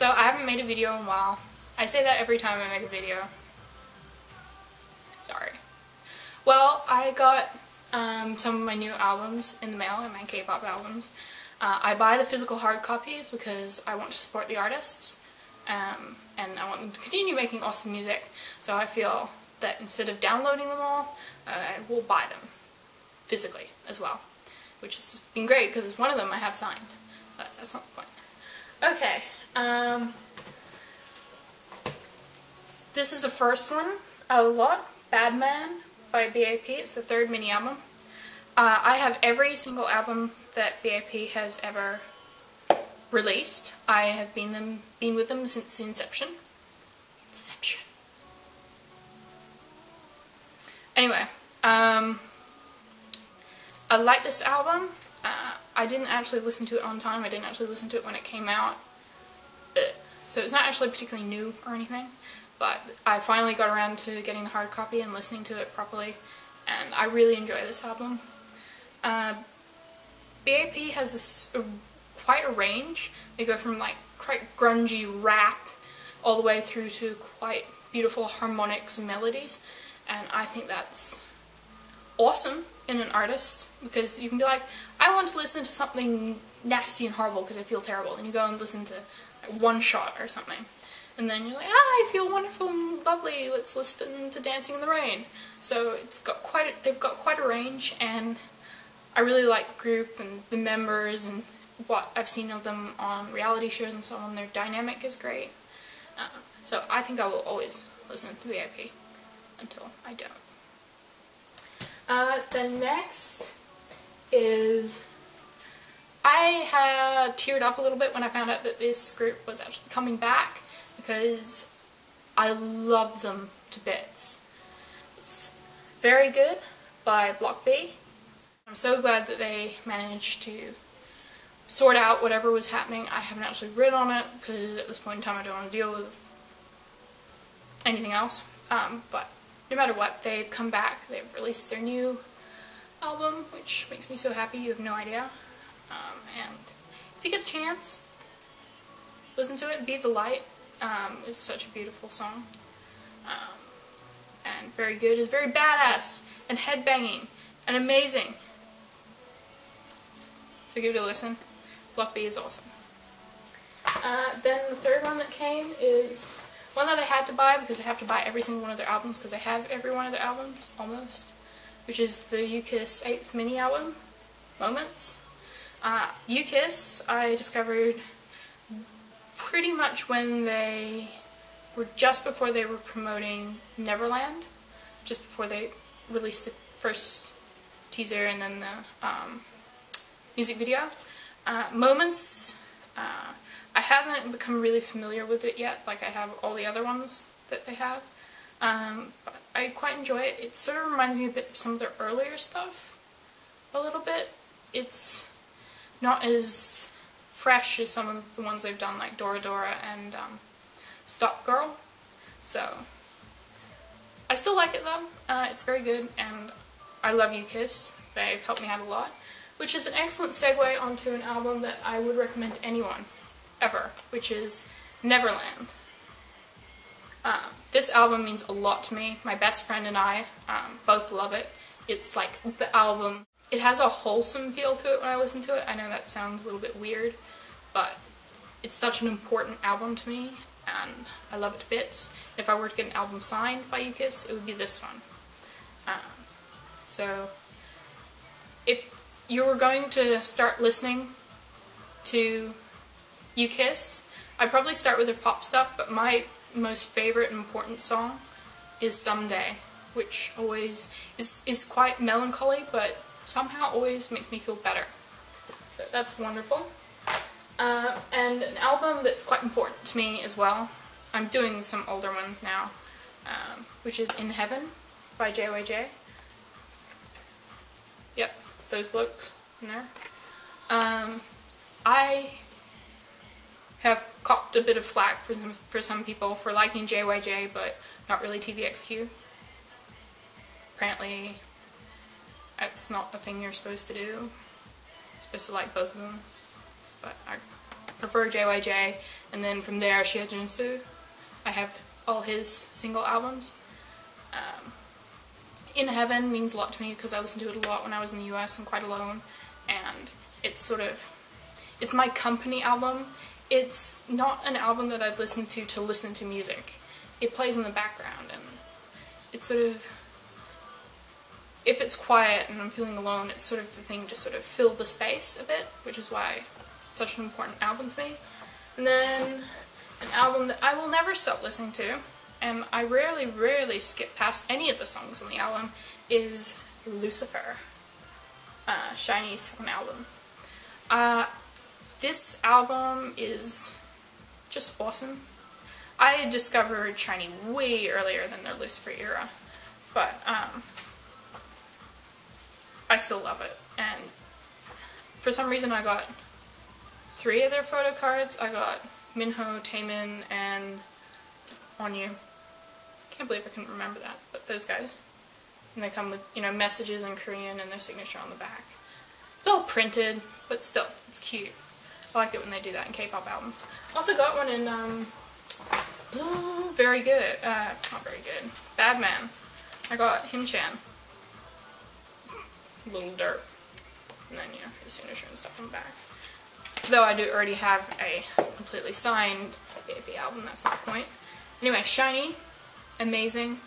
So I haven't made a video in a while. I say that every time I make a video. Sorry. Well, I got some of my new albums in the mail, my K-pop albums. I buy the physical hard copies because I want to support the artists, and I want them to continue making awesome music. So I feel that instead of downloading them all, I will buy them physically as well, which has been great because one of them I have signed, but that's not the point. Okay, this is the first one out of the lot, Bad Man by B.A.P. It's the third mini album. I have every single album that B.A.P. has ever released. I have been with them since the inception. Anyway, I like this album. I didn't actually listen to it on time. I didn't actually listen to it when it came out. So it's not actually particularly new or anything. But I finally got around to getting the hard copy and listening to it properly. And I really enjoy this album. B.A.P. has quite a range. They go from like quite grungy rap all the way through to quite beautiful harmonics and melodies. And I think that's awesome in an artist, because you can be like, I want to listen to something nasty and horrible because I feel terrible, and you go and listen to like One Shot or something, and then you're like, I feel wonderful and lovely, let's listen to Dancing in the Rain. So they've got quite a range, and I really like the group and the members and what I've seen of them on reality shows and so on. Their dynamic is great. So I think I will always listen to B.A.P. until I don't. The next is, I had teared up a little bit when I found out that this group was actually coming back, because I love them to bits. It's Very Good by B.A.P. I'm so glad that they managed to sort out whatever was happening. I haven't actually read on it because at this point in time I don't want to deal with anything else. But no matter what, they've come back. They've released their new album, which makes me so happy, you have no idea. And if you get a chance, listen to it. Be the Light is such a beautiful song. And Very Good is very badass and headbanging and amazing. So give it a listen. B.A.P. is awesome. Then the third one that came is one that I had to buy because I have to buy every single one of their albums because I have every one of their albums, almost, which is the U-KISS 8th mini album, Moments. U-KISS I discovered pretty much when they were just before they were promoting Neverland, just before they released the first teaser and then the music video. Moments, I haven't become really familiar with it yet, like I have all the other ones that they have, but I quite enjoy it. It sort of reminds me a bit of some of their earlier stuff, a little bit. It's not as fresh as some of the ones they've done, like Dora Dora and Stop Girl, so I still like it though. It's very good, and I love U-KISS. They've helped me out a lot, which is an excellent segue onto an album that I would recommend to anyone, ever, which is Neverland. This album means a lot to me. My best friend and I both love it. It's like the album, it has a wholesome feel to it when I listen to it. I know that sounds a little bit weird, but it's such an important album to me, and I love it to bits. If I were to get an album signed by U-KISS, it would be this one. So if you were going to start listening to U-KISS, I'd probably start with their pop stuff, but my most favorite and important song is Someday, which always is quite melancholy, but somehow always makes me feel better. So that's wonderful. And an album that's quite important to me as well, I'm doing some older ones now, which is In Heaven by JYJ. Yep, those blokes in there. I have copped a bit of flack for some people for liking JYJ but not really TVXQ. Apparently that's not a thing you're supposed to do. You're supposed to like both of them, but I prefer JYJ, and then from there Shiajinsu. I have all his single albums. In Heaven means a lot to me because I listened to it a lot when I was in the US and quite alone, and it's sort of, it's my company album. It's not an album that I'd listen to listen to music. It plays in the background, and it's sort of, if it's quiet and I'm feeling alone, it's sort of the thing to sort of fill the space a bit, which is why it's such an important album to me. And then an album that I will never stop listening to, and I rarely skip past any of the songs on the album, is Lucifer, SHINee's second album. This album is just awesome. I discovered SHINee way earlier than their Lucifer era, but I still love it. And for some reason I got 3 of their photo cards. I got Minho, Taemin, and Onyu. Can't believe I couldn't remember that, but those guys. And they come with, you know, messages in Korean and their signature on the back. It's all printed, but still, it's cute. I like it when they do that in K-pop albums. Also got one in, very good, not very good, Bad Man. I got Him-chan. Little dirt. And then, you know, his signature and stuff on the back. Though I do already have a completely signed B.A.P album, that's not the point. Anyway, SHINee, amazing.